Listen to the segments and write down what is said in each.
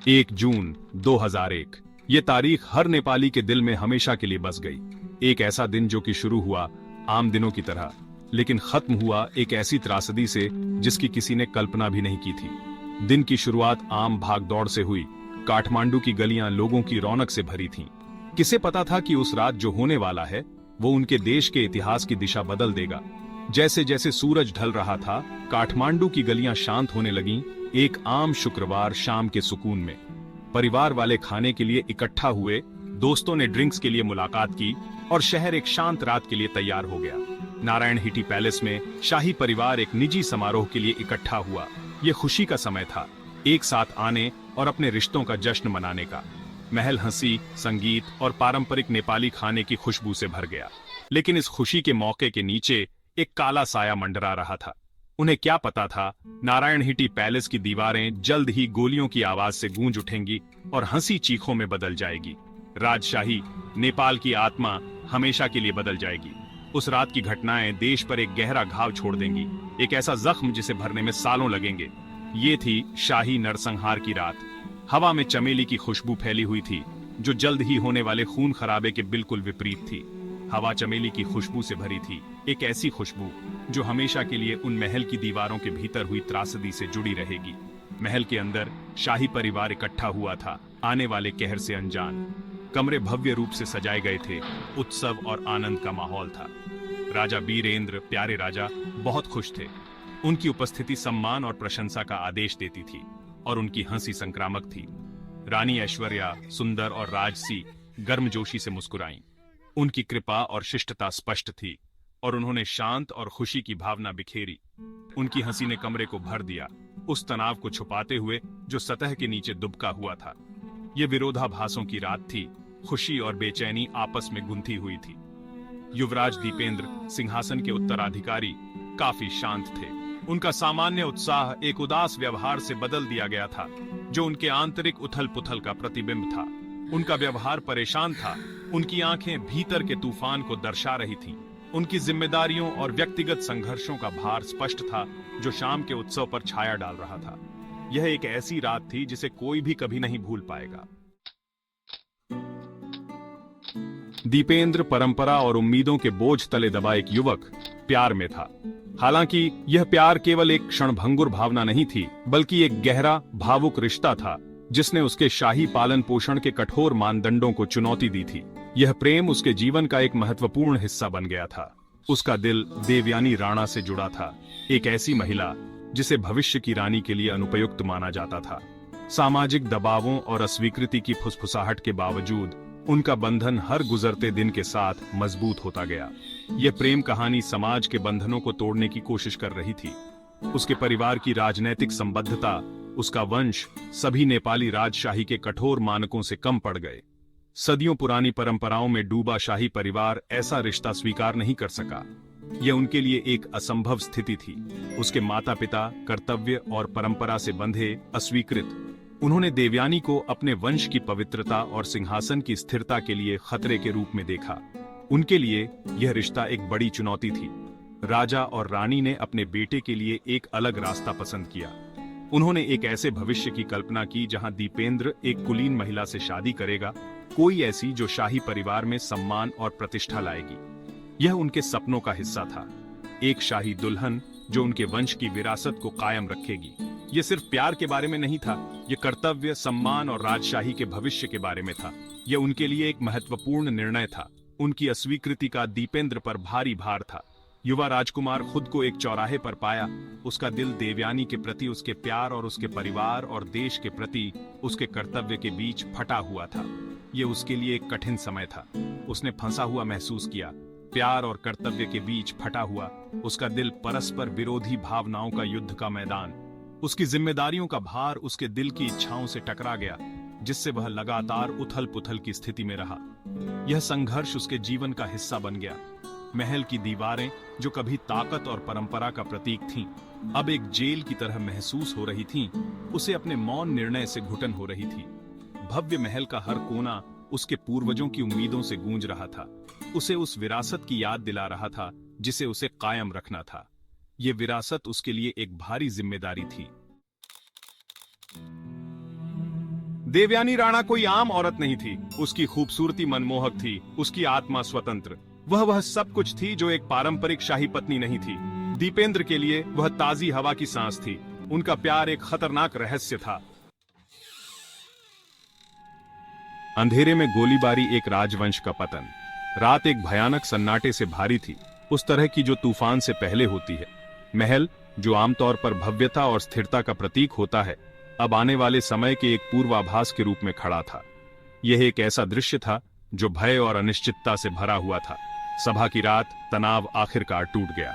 1 जून 2001। ये तारीख हर नेपाली के दिल में हमेशा के लिए बस गई। एक ऐसा दिन जो कि शुरू हुआ आम दिनों की तरह, लेकिन खत्म हुआ एक ऐसी त्रासदी से जिसकी किसी ने कल्पना भी नहीं की थी। दिन की शुरुआत आम भागदौड़ से हुई। काठमांडू की गलियां लोगों की रौनक से भरी थीं। किसे पता था कि उस रात जो होने वाला है वो उनके देश के इतिहास की दिशा बदल देगा। जैसे जैसे सूरज ढल रहा था, काठमांडू की गलियां शांत होने लगीं। एक आम शुक्रवार शाम के सुकून में परिवार वाले खाने के लिए इकट्ठा हुए, दोस्तों ने ड्रिंक्स के लिए मुलाकात की और शहर एक शांत रात के लिए तैयार हो गया। नारायण हिटी पैलेस में शाही परिवार एक निजी समारोह के लिए इकट्ठा हुआ। ये खुशी का समय था, एक साथ आने और अपने रिश्तों का जश्न मनाने का। महल हंसी, संगीत और पारंपरिक नेपाली खाने की खुशबू से भर गया। लेकिन इस खुशी के मौके के नीचे एक काला साया मंडरा रहा था। उन्हें क्या पता था, नारायण हिटी पैलेस की दीवारें जल्द ही गोलियों की आवाज से गूंज उठेंगी और हंसी चीखों में बदल जाएगी। राजशाही, नेपाल की आत्मा हमेशा के लिए बदल जाएगी। उस रात की घटनाएं देश पर एक गहरा घाव छोड़ देंगी, एक ऐसा जख्म जिसे भरने में सालों लगेंगे। ये थी शाही नरसंहार की रात। हवा में चमेली की खुशबू फैली हुई थी, जो जल्द ही होने वाले खून खराबे के बिल्कुल विपरीत थी। हवा चमेली की खुशबू से भरी थी, एक ऐसी खुशबू जो हमेशा के लिए उन महल की दीवारों के भीतर हुई त्रासदी से जुड़ी रहेगी। महल के अंदर शाही परिवार इकट्ठा हुआ था, आने वाले कहर से अनजान। कमरे भव्य रूप से सजाए गए थे, उत्सव और आनंद का माहौल था। राजा वीरेंद्र, प्यारे राजा, बहुत खुश थे। उनकी उपस्थिति सम्मान और प्रशंसा का आदेश देती थी और उनकी हंसी संक्रामक थी। रानी ऐश्वर्या, सुंदर और राजसी गर्मजोशी से मुस्कुराईं। उनकी कृपा और शिष्टता स्पष्ट थी और उन्होंने शांत और खुशी की भावना बिखेरी। उनकी हंसी ने कमरे को भर दिया, उस तनाव को छुपाते हुए जो सतह के नीचे दुबका हुआ था। ये विरोधाभासों की रात थी, खुशी और बेचैनी आपस में गुंथी हुई थी। युवराज दीपेंद्र, सिंहासन के उत्तराधिकारी, काफी शांत थे। उनका सामान्य उत्साह एक उदास व्यवहार से बदल दिया गया था, जो उनके आंतरिक उथल पुथल का प्रतिबिंब था। उनका व्यवहार परेशान था, उनकी आंखें भीतर के तूफान को दर्शा रही थीं। उनकी जिम्मेदारियों और व्यक्तिगत संघर्षों का भार स्पष्ट था, जो शाम के उत्सव पर छाया डाल रहा था। यह एक ऐसी रात थी जिसे कोई भी कभी नहीं भूल पाएगा। दीपेंद्र परंपरा और उम्मीदों के बोझ तले दबा एक युवक प्यार में था। हालांकि यह प्यार केवल एक क्षणभंगुर भावना नहीं थी, बल्कि एक गहरा भावुक रिश्ता था जिसने उसके शाही पालन पोषण के कठोर मानदंडों को चुनौती दी थी। यह प्रेम उसके जीवन का एक महत्वपूर्ण हिस्सा बन गया था। उसका दिल देवयानी राणा से जुड़ा था, एक ऐसी महिला जिसे भविष्य की रानी के लिए अनुपयुक्त माना जाता था। सामाजिक दबावों और अस्वीकृति की फुसफुसाहट के बावजूद उनका बंधन हर गुजरते दिन के साथ मजबूत होता गया। यह प्रेम कहानी समाज के बंधनों को तोड़ने की कोशिश कर रही थी। उसके परिवार की राजनैतिक संबद्धता, उसका वंश सभी नेपाली राजशाही के कठोर मानकों से कम पड़ गए। सदियों पुरानी परंपराओं में डूबा शाही परिवार ऐसा रिश्ता स्वीकार नहीं कर सका। यह उनके लिए एक असंभव स्थिति थी। उसके माता पिता कर्तव्य और परंपरा से बंधे, अस्वीकृत। उन्होंने देवयानी को अपने वंश की पवित्रता और सिंहासन की स्थिरता के लिए खतरे के रूप में देखा। उनके लिए यह रिश्ता एक बड़ी चुनौती थी। राजा और रानी ने अपने बेटे के लिए एक अलग रास्ता पसंद किया। उन्होंने एक ऐसे भविष्य की कल्पना की जहां दीपेंद्र एक कुलीन महिला से शादी करेगा, कोई ऐसी जो शाही परिवार में सम्मान और प्रतिष्ठा लाएगी। यह उनके सपनों का हिस्सा था, एक शाही दुल्हन जो उनके वंश की विरासत को कायम रखेगी। यह सिर्फ प्यार के बारे में नहीं था, यह कर्तव्य, सम्मान और राजशाही के भविष्य के बारे में था। यह उनके लिए एक महत्वपूर्ण निर्णय था। उनकी अस्वीकृति का दीपेंद्र पर भारी भार था। युवा राजकुमार खुद को एक चौराहे पर पाया। उसका दिल देवयानी के प्रति उसके प्यार और उसके परिवार और देश के प्रति उसके कर्तव्य के बीच फटा हुआ था। यह उसके लिए एक कठिन समय था। उसने फंसा हुआ महसूस किया, प्यार और कर्तव्य के बीच फटा हुआ। उसका दिल परस्पर विरोधी भावनाओं का युद्ध का मैदान। उसकी जिम्मेदारियों का भार उसके दिल की इच्छाओं से टकरा गया, जिससे वह लगातार उथल पुथल की स्थिति में रहा। यह संघर्ष उसके जीवन का हिस्सा बन गया। महल की दीवारें, जो कभी ताकत और परंपरा का प्रतीक थीं, अब एक जेल की तरह महसूस हो रही थीं। उसे अपने मौन निर्णय से घुटन हो रही थी। भव्य महल का हर कोना उसके पूर्वजों की उम्मीदों से गूंज रहा था। उसे उस विरासत की याद दिला रहा था जिसे उसे कायम रखना था। ये विरासत उसके लिए एक भारी जिम्मेदारी थी। देवयानी राणा कोई आम औरत नहीं थी। उसकी खूबसूरती मनमोहक थी, उसकी आत्मा स्वतंत्र। वह सब कुछ थी जो एक पारंपरिक शाही पत्नी नहीं थी। दीपेंद्र के लिए वह ताजी हवा की सांस थी। उनका प्यार एक खतरनाक रहस्य था। अंधेरे में गोलीबारी, एक राजवंश का पतन। रात एक भयानक सन्नाटे से भारी थी, उस तरह की जो तूफान से पहले होती है। महल, जो आमतौर पर भव्यता और स्थिरता का प्रतीक होता है, अब आने वाले समय के एक पूर्वाभास के रूप में खड़ा था। यह एक ऐसा दृश्य था जो भय और अनिश्चितता से भरा हुआ था। सभा की रात, तनाव आखिरकार टूट गया।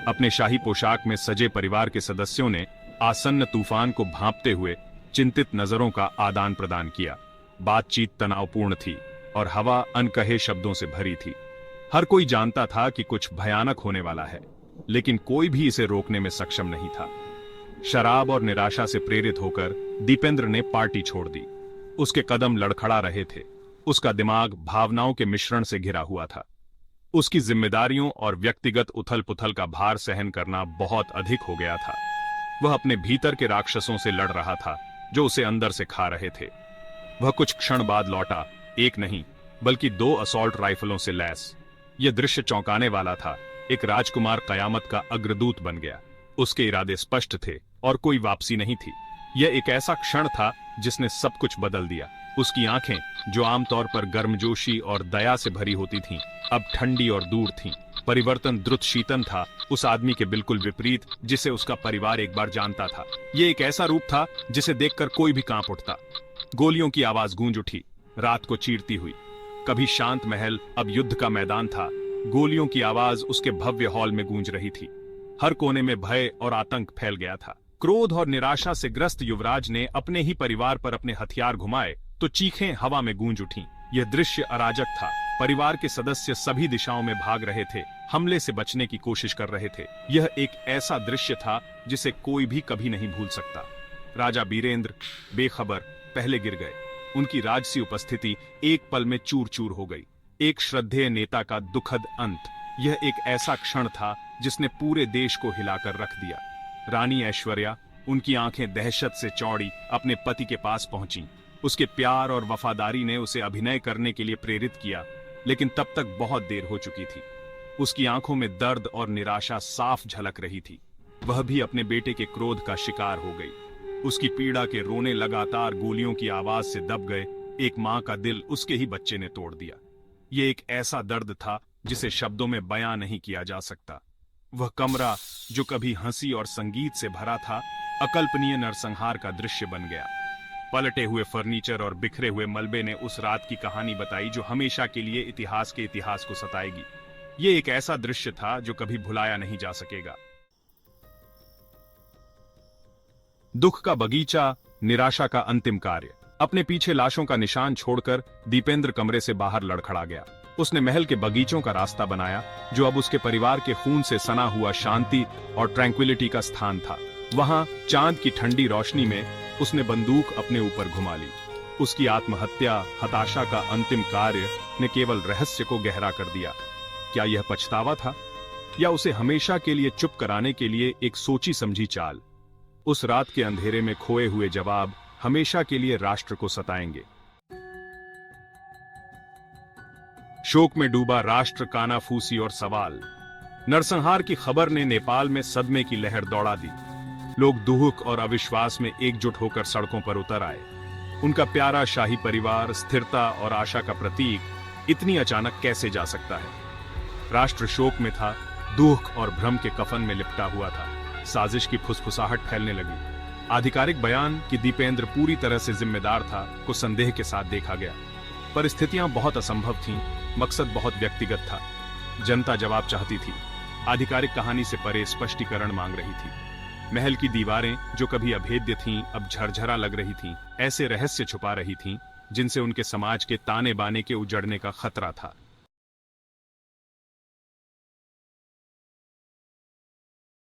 अपने शाही पोशाक में सजे परिवार के सदस्यों ने आसन्न तूफान को भांपते हुए चिंतित नजरों का आदान प्रदान किया। बातचीत तनावपूर्ण थी और हवा अनकहे शब्दों से भरी थी। हर कोई जानता था कि कुछ भयानक होने वाला है, लेकिन कोई भी इसे रोकने में सक्षम नहीं था। शराब और निराशा से प्रेरित होकर दीपेंद्र ने पार्टी छोड़ दी। उसके कदम लड़खड़ा रहे थे, उसका दिमाग भावनाओं के मिश्रण से घिरा हुआ था। उसकी जिम्मेदारियों और व्यक्तिगत उथल पुथल का भार सहन करना बहुत अधिक हो गया था। वह अपने भीतर के राक्षसों से लड़ रहा था जो उसे अंदर से खा रहे थे। वह कुछ क्षण बाद लौटा, एक नहीं बल्कि 2 असॉल्ट राइफलों से लैस। यह दृश्य चौंकाने वाला था। एक राजकुमार कयामत का अग्रदूत बन गया। उसके इरादे स्पष्ट थे और कोई वापसी नहीं थी। यह एक ऐसा क्षण था जिसने सब कुछ बदल दिया। उसकी आंखें, जो आमतौर पर गर्मजोशी और दया से भरी होती थीं, अब ठंडी और दूर थीं। परिवर्तन द्रुत शीतन था, उस आदमी के बिल्कुल विपरीत जिसे उसका परिवार एक बार जानता था। यह एक ऐसा रूप था जिसे देखकर कोई भी कांप उठता। गोलियों की आवाज गूंज उठी, रात को चीरती हुई। कभी शांत महल अब युद्ध का मैदान था। गोलियों की आवाज उसके भव्य हॉल में गूंज रही थी। हर कोने में भय और आतंक फैल गया था। क्रोध और निराशा से ग्रस्त युवराज ने अपने ही परिवार पर अपने हथियार घुमाए तो चीखें हवा में गूंज उठीं। यह दृश्य अराजक था। परिवार के सदस्य सभी दिशाओं में भाग रहे थे, हमले से बचने की कोशिश कर रहे थे। यह एक ऐसा दृश्य था जिसे कोई भी कभी नहीं भूल सकता। राजा बीरेंद्र बेखबर पहले गिर गए। उनकी राजसी उपस्थिति एक पल में चूर चूर हो गई। एक श्रद्धेय नेता का दुखद अंत। यह एक ऐसा क्षण था जिसने पूरे देश को हिलाकर रख दिया। रानी ऐश्वर्या, उनकी आंखें दहशत से चौड़ी, अपने पति के पास पहुंची। उसके प्यार और वफादारी ने उसे अभिनय करने के लिए प्रेरित किया, लेकिन तब तक बहुत देर हो चुकी थी। उसकी आंखों में दर्द और निराशा साफ झलक रही थी। वह भी अपने बेटे के क्रोध का शिकार हो गई। उसकी पीड़ा के रोने लगातार गोलियों की आवाज से दब गए। एक मां का दिल उसके ही बच्चे ने तोड़ दिया। यह एक ऐसा दर्द था जिसे शब्दों में बयां नहीं किया जा सकता। वह कमरा, जो कभी हंसी और संगीत से भरा था, अकल्पनीय नरसंहार का दृश्य बन गया। पलटे हुए फर्नीचर और बिखरे हुए मलबे ने उस रात की कहानी बताई जो हमेशा के लिए इतिहास के इतिहास को सताएगी। यह एक ऐसा दृश्य था जो कभी भुलाया नहीं जा सकेगा। दुख का बगीचा, निराशा का अंतिम कार्य। अपने पीछे लाशों का निशान छोड़कर दीपेंद्र कमरे से बाहर लड़खड़ा गया। उसने महल के बगीचों का रास्ता बनाया जो अब उसके परिवार के खून से सना हुआ शांति और ट्रैंक्विलिटी का स्थान था। वहां चांद की ठंडी रोशनी में उसने बंदूक अपने ऊपर घुमा ली। उसकी आत्महत्या, हताशा का अंतिम कार्य ने केवल रहस्य को गहरा कर दिया। क्या यह पछतावा था या उसे हमेशा के लिए चुप कराने के लिए एक सोची समझी चाल? उस रात के अंधेरे में खोए हुए जवाब हमेशा के लिए राष्ट्र को सताएंगे। शोक में डूबा राष्ट्र, कानाफूसी और सवाल। नरसंहार की खबर ने नेपाल में सदमे की लहर दौड़ा दी। लोग दुख और अविश्वास में एकजुट होकर सड़कों पर उतर आए। उनका प्यारा शाही परिवार, स्थिरता और आशा का प्रतीक, इतनी अचानक कैसे जा सकता है? राष्ट्र शोक में था, दुख और भ्रम के कफन में लिपटा हुआ था। साजिश की फुसफुसाहट फैलने लगी। आधिकारिक बयान कि दीपेंद्र पूरी तरह से जिम्मेदार था को संदेह के साथ देखा गया। परिस्थितियां बहुत असंभव थीं, मकसद बहुत व्यक्तिगत था। जनता जवाब चाहती थी, आधिकारिक कहानी से परे स्पष्टीकरण मांग रही थी। महल की दीवारें, जो कभी अभेद्य थीं, अब झरझरा लग रही थीं। ऐसे रहस्य छुपा रही थीं जिनसे उनके समाज के ताने बाने के उजड़ने का खतरा था।